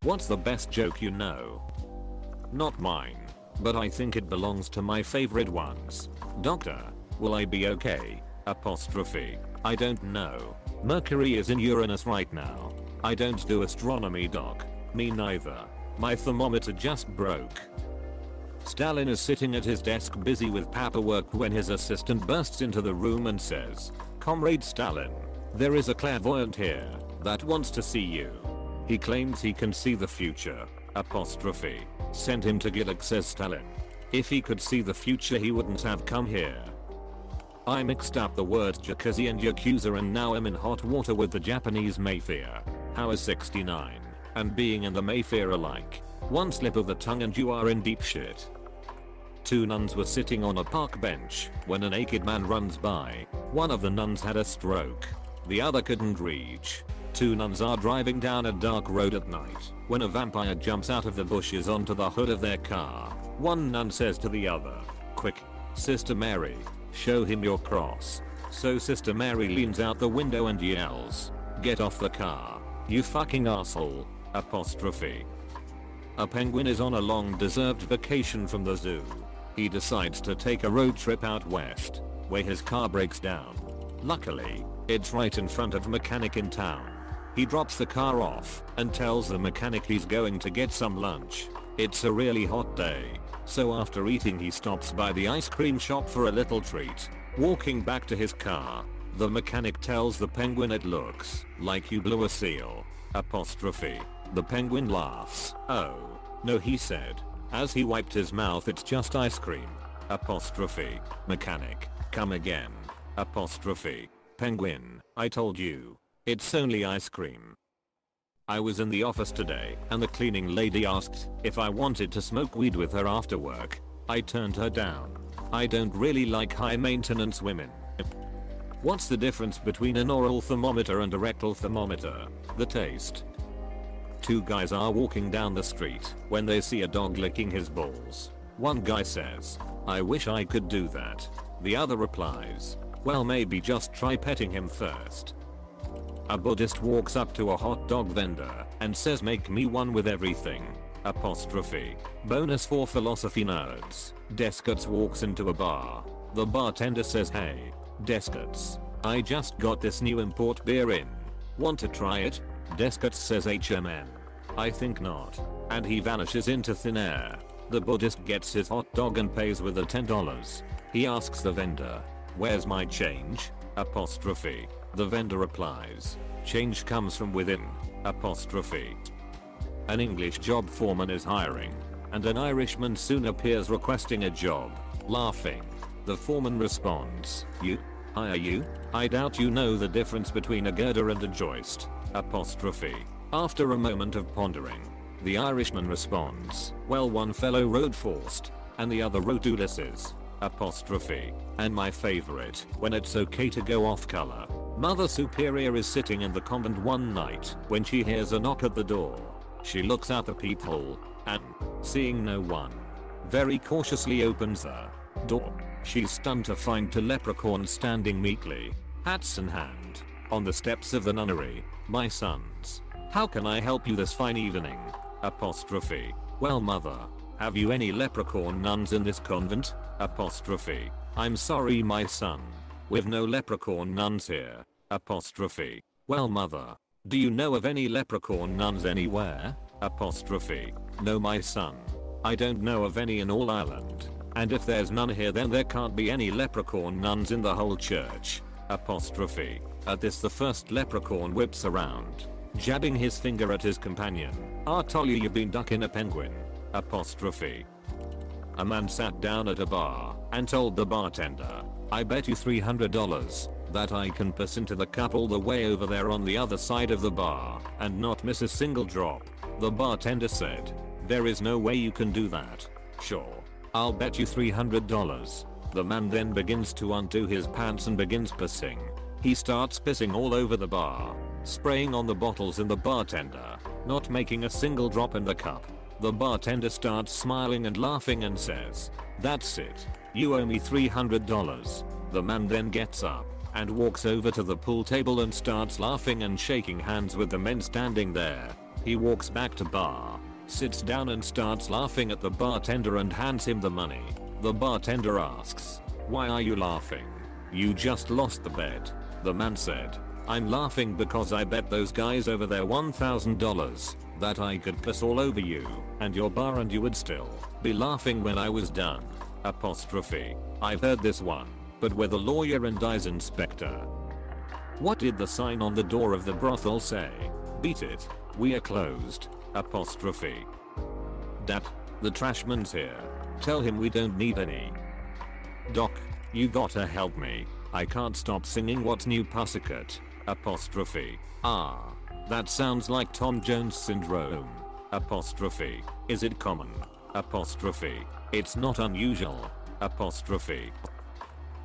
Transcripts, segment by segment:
What's the best joke you know? Not mine, but I think it belongs to my favorite ones. Doctor, will I be okay? Apostrophe. I don't know. Mercury is in Uranus right now. I don't do astronomy, doc. Me neither. My thermometer just broke. Stalin is sitting at his desk busy with paperwork when his assistant bursts into the room and says, "Comrade Stalin, there is a clairvoyant here that wants to see you. He claims he can see the future." Apostrophe. Send him to Gillick, says Stalin. If he could see the future he wouldn't have come here. I mixed up the words jacuzzi and yakuza and now I'm in hot water with the Japanese Mayfair. How is 69 and being in the Mayfair alike? One slip of the tongue and you are in deep shit. Two nuns were sitting on a park bench when a naked man runs by. One of the nuns had a stroke. The other couldn't reach. Two nuns are driving down a dark road at night when a vampire jumps out of the bushes onto the hood of their car. One nun says to the other, "Quick, Sister Mary, show him your cross." So Sister Mary leans out the window and yells, "Get off the car, you fucking asshole." Apostrophe. A penguin is on a long deserved vacation from the zoo. He decides to take a road trip out west, where his car breaks down. Luckily, it's right in front of a mechanic in town. He drops the car off and tells the mechanic he's going to get some lunch. It's a really hot day, so after eating he stops by the ice cream shop for a little treat. Walking back to his car, the mechanic tells the penguin it looks like you blew a seal. Apostrophe. The penguin laughs. "Oh, no," he said, as he wiped his mouth, "it's just ice cream." Apostrophe. Mechanic. "Come again." Apostrophe. Penguin. "I told you. It's only ice cream." I was in the office today and the cleaning lady asked if I wanted to smoke weed with her after work. I turned her down. I don't really like high maintenance women. What's the difference between an oral thermometer and a rectal thermometer? The taste. Two guys are walking down the street when they see a dog licking his balls. One guy says, "I wish I could do that." The other replies, "Well, maybe just try petting him first." A Buddhist walks up to a hot dog vendor and says, "Make me one with everything." Apostrophe. Bonus for philosophy nerds. Descartes walks into a bar. The bartender says, "Hey, Descartes, I just got this new import beer in. Want to try it?" Descartes says, "HMN. I think not." And he vanishes into thin air. The Buddhist gets his hot dog and pays with the $10. He asks the vendor, "Where's my change?" Apostrophe. The vendor replies, "Change comes from within." Apostrophe. An English job foreman is hiring, and an Irishman soon appears requesting a job. Laughing, the foreman responds, "You? Hire you? I doubt you know the difference between a girder and a joist." Apostrophe. After a moment of pondering, the Irishman responds, "Well, one fellow rode Faust, and the other wrote Ulysses." Apostrophe. And my favorite, when it's okay to go off color. Mother Superior is sitting in the convent one night when she hears a knock at the door. She looks out the peephole and, seeing no one, very cautiously opens the door. She's stunned to find two leprechauns standing meekly, hats in hand, on the steps of the nunnery. "My sons, how can I help you this fine evening?" Apostrophe. "Well, mother, have you any leprechaun nuns in this convent?" Apostrophe. "I'm sorry, my son. We've no leprechaun nuns here." Apostrophe. "Well, mother, do you know of any leprechaun nuns anywhere?" Apostrophe. "No, my son. I don't know of any in all Ireland. And if there's none here, then there can't be any leprechaun nuns in the whole church." Apostrophe. At this, the first leprechaun whips around, jabbing his finger at his companion. "I told you you've been ducking a penguin." Apostrophe. A man sat down at a bar and told the bartender, "I bet you $300 that I can piss into the cup all the way over there on the other side of the bar and not miss a single drop." The bartender said, "There is no way you can do that." "Sure, I'll bet you $300. The man then begins to undo his pants and begins pissing. He starts pissing all over the bar, spraying on the bottles and the bartender, not making a single drop in the cup. The bartender starts smiling and laughing and says, "That's it. You owe me $300. The man then gets up and walks over to the pool table and starts laughing and shaking hands with the men standing there. He walks back to bar, sits down and starts laughing at the bartender and hands him the money. The bartender asks, "Why are you laughing? You just lost the bet." The man said, "I'm laughing because I bet those guys over there $1,000 that I could piss all over you and your bar and you would still be laughing when I was done." Apostrophe. I've heard this one, but with a lawyer and eyes inspector. What did the sign on the door of the brothel say? Beat it, we are closed. Apostrophe. Dad, the trashman's here. Tell him we don't need any. Doc, you gotta help me. I can't stop singing What's New Pussycat. Apostrophe. Ah, that sounds like Tom Jones syndrome. Apostrophe. Is it common? Apostrophe. It's not unusual. Apostrophe.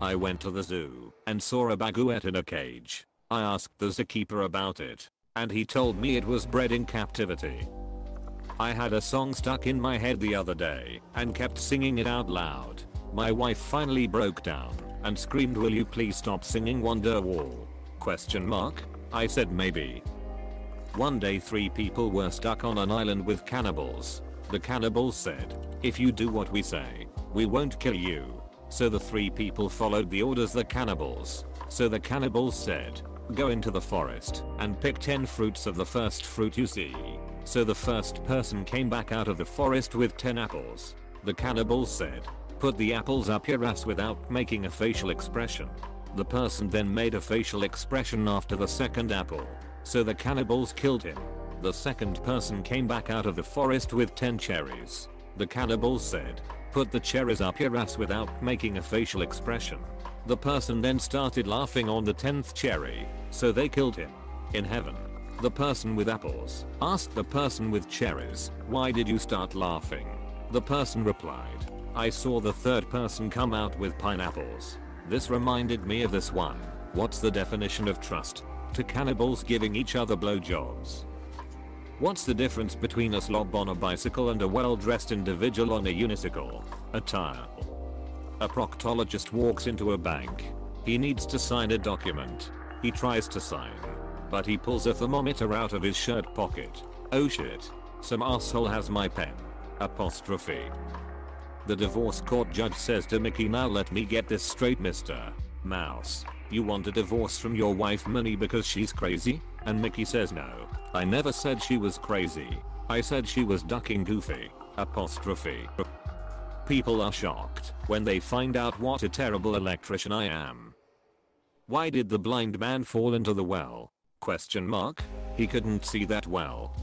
I went to the zoo and saw a baguette in a cage. I asked the zookeeper about it, and he told me it was bred in captivity. I had a song stuck in my head the other day and kept singing it out loud. My wife finally broke down and screamed, "Will you please stop singing Wonderwall?" Question mark? I said maybe. One day 3 people were stuck on an island with cannibals. The cannibals said, "If you do what we say, we won't kill you." So the 3 people followed the orders the cannibals. So the cannibals said, "Go into the forest and pick 10 fruits of the first fruit you see." So the first person came back out of the forest with 10 apples. The cannibals said, "Put the apples up your ass," without making a facial expression. The person then made a facial expression after the second apple. So the cannibals killed him. The second person came back out of the forest with 10 cherries. The cannibals said, "Put the cherries up your ass," without making a facial expression. The person then started laughing on the 10th cherry, so they killed him. In heaven, the person with apples asked the person with cherries, "Why did you start laughing?" The person replied, "I saw the third person come out with pineapples. This reminded me of this one. What's the definition of trust? To cannibals giving each other blowjobs." What's the difference between a slob on a bicycle and a well-dressed individual on a unicycle? Attire. A proctologist walks into a bank. He needs to sign a document. He tries to sign, but he pulls a thermometer out of his shirt pocket. Oh shit. Some asshole has my pen. Apostrophe. The divorce court judge says to Mickey, "Now let me get this straight, Mr. Mouse. You want a divorce from your wife Minnie because she's crazy?" And Mickey says, "No, I never said she was crazy. I said she was ducking Goofy." Apostrophe. People are shocked when they find out what a terrible electrician I am. Why did the blind man fall into the well? Question mark. He couldn't see that well.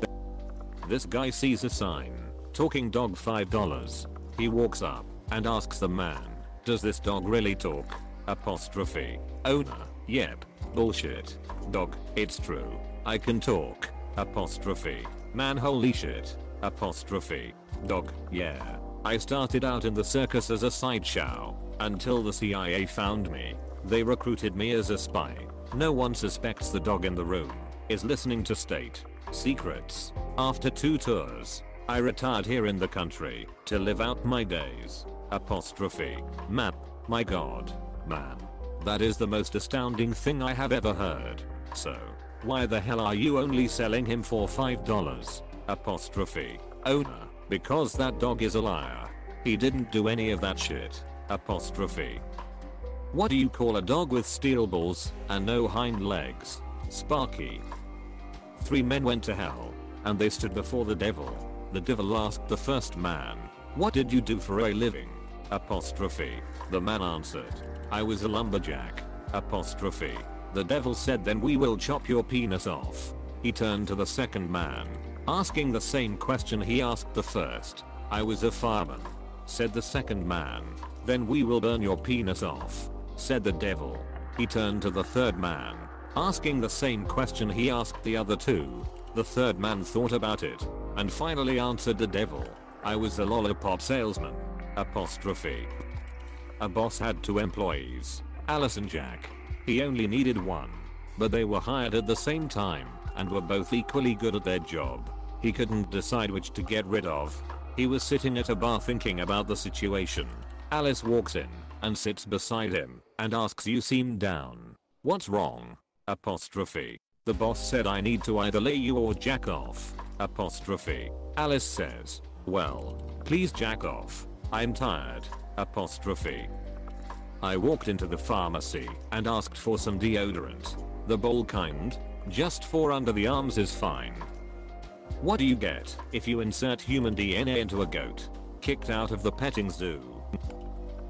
This guy sees a sign, "Talking dog $5. He walks up and asks the man, "Does this dog really talk?" Apostrophe. Owner. Yep. Bullshit. Dog. It's true. I can talk. Apostrophe. Man, holy shit. Apostrophe. Dog. Yeah. I started out in the circus as a sideshow until the CIA found me. They recruited me as a spy. No one suspects the dog in the room is listening to state secrets. After 2 tours, I retired here in the country to live out my days. Apostrophe. Map. My god. Man. That is the most astounding thing I have ever heard. So, why the hell are you only selling him for $5? Apostrophe. Owner. Because that dog is a liar. He didn't do any of that shit. Apostrophe. What do you call a dog with steel balls and no hind legs? Sparky. 3 men went to hell, and they stood before the devil. The devil asked the first man, "What did you do for a living?" Apostrophe. The man answered, "I was a lumberjack." Apostrophe. The devil said, "Then we will chop your penis off." He turned to the second man, asking the same question he asked the first. "I was a fireman," said the second man. "Then we will burn your penis off," said the devil. He turned to the third man, asking the same question he asked the other 2. The third man thought about it and finally answered the devil, "I was a lollipop salesman." Apostrophe. A boss had 2 employees, Alice and Jack. He only needed 1, but they were hired at the same time and were both equally good at their job. He couldn't decide which to get rid of. He was sitting at a bar thinking about the situation. Alice walks in and sits beside him and asks, "You seem down. What's wrong?" Apostrophe. The boss said, "I need to either lay you or jack off." Apostrophe. Alice says, well, please jack off. I'm tired. Apostrophe. I walked into the pharmacy and asked for some deodorant. The bowl kind? Just 4 under the arms is fine. What do you get if you insert human DNA into a goat? Kicked out of the petting zoo.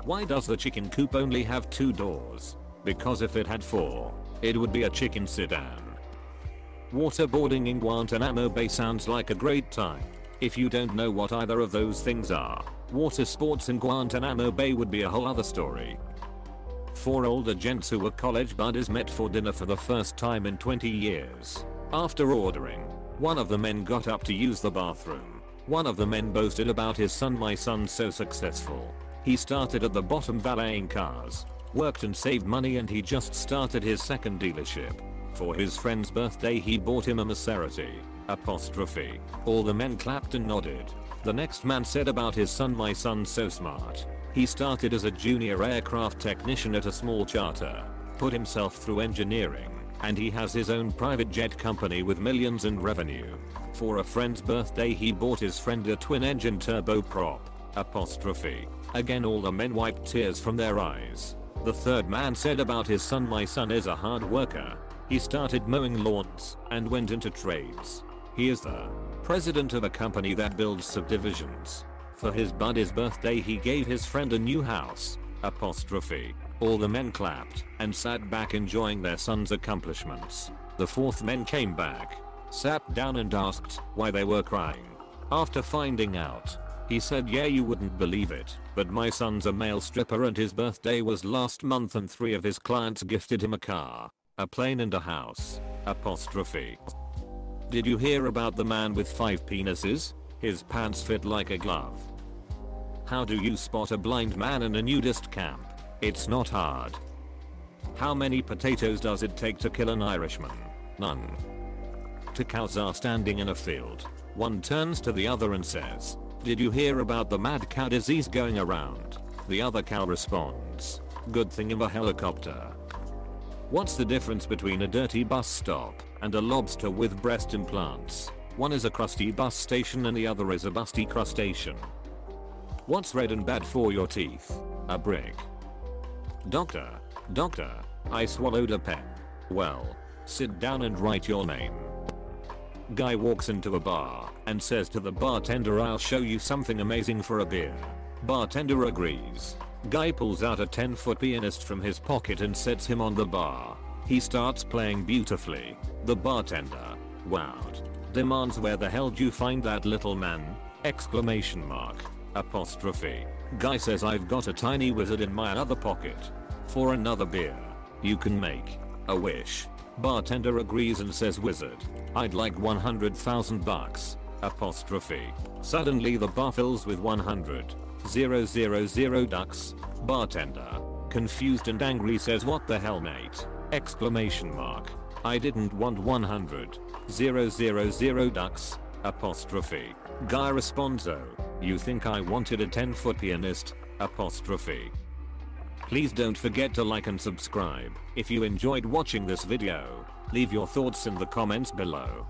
Why does the chicken coop only have 2 doors? Because if it had 4, it would be a chicken sedan. Waterboarding in Guantanamo Bay sounds like a great time. If you don't know what either of those things are, water sports in Guantanamo Bay would be a whole other story. 4 older gents who were college buddies met for dinner for the first time in 20 years. After ordering, one of the men got up to use the bathroom. One of the men boasted about his son. My son's so successful. He started at the bottom valeting cars, worked and saved money, and he just started his second dealership. For his friend's birthday he bought him a Maserati. Apostrophe. All the men clapped and nodded. The next man said about his son, my son's so smart. He started as a junior aircraft technician at a small charter, put himself through engineering, and he has his own private jet company with millions in revenue. For a friend's birthday he bought his friend a twin-engine turboprop. Apostrophe. Again all the men wiped tears from their eyes. The third man said about his son, my son is a hard worker. He started mowing lawns and went into trades. He is the president of a company that builds subdivisions. For his buddy's birthday he gave his friend a new house. Apostrophe. All the men clapped and sat back enjoying their son's accomplishments. The fourth man came back, sat down and asked why they were crying. After finding out, he said, yeah, you wouldn't believe it, but my son's a male stripper and his birthday was last month and 3 of his clients gifted him a car, a plane and a house. Apostrophe. Did you hear about the man with 5 penises? His pants fit like a glove. How do you spot a blind man in a nudist camp? It's not hard. How many potatoes does it take to kill an Irishman? None. 2 cows are standing in a field. One turns to the other and says, did you hear about the mad cow disease going around? The other cow responds, good thing I'm a helicopter. What's the difference between a dirty bus stop and a lobster with breast implants? One is a crusty bus station and the other is a busty crustacean. What's red and bad for your teeth? A brick. Doctor, I swallowed a pen. Well, sit down and write your name. Guy walks into a bar and says to the bartender, I'll show you something amazing for a beer. Bartender agrees. Guy pulls out a 10-foot pianist from his pocket and sets him on the bar. He starts playing beautifully. The bartender, wowed, demands, where the hell do you find that little man? Exclamation mark. Apostrophe. Guy says, I've got a tiny wizard in my other pocket. For another beer, you can make a wish. Bartender agrees and says, wizard, I'd like 100,000 bucks. Apostrophe. Suddenly the bar fills with 100,000 ducks. Bartender, confused and angry, says, what the hell, mate? Exclamation mark. I didn't want 100,000 ducks. Apostrophe. Guy responds, oh, you think I wanted a 10-foot pianist? Apostrophe. Please don't forget to like and subscribe. If you enjoyed watching this video, leave your thoughts in the comments below.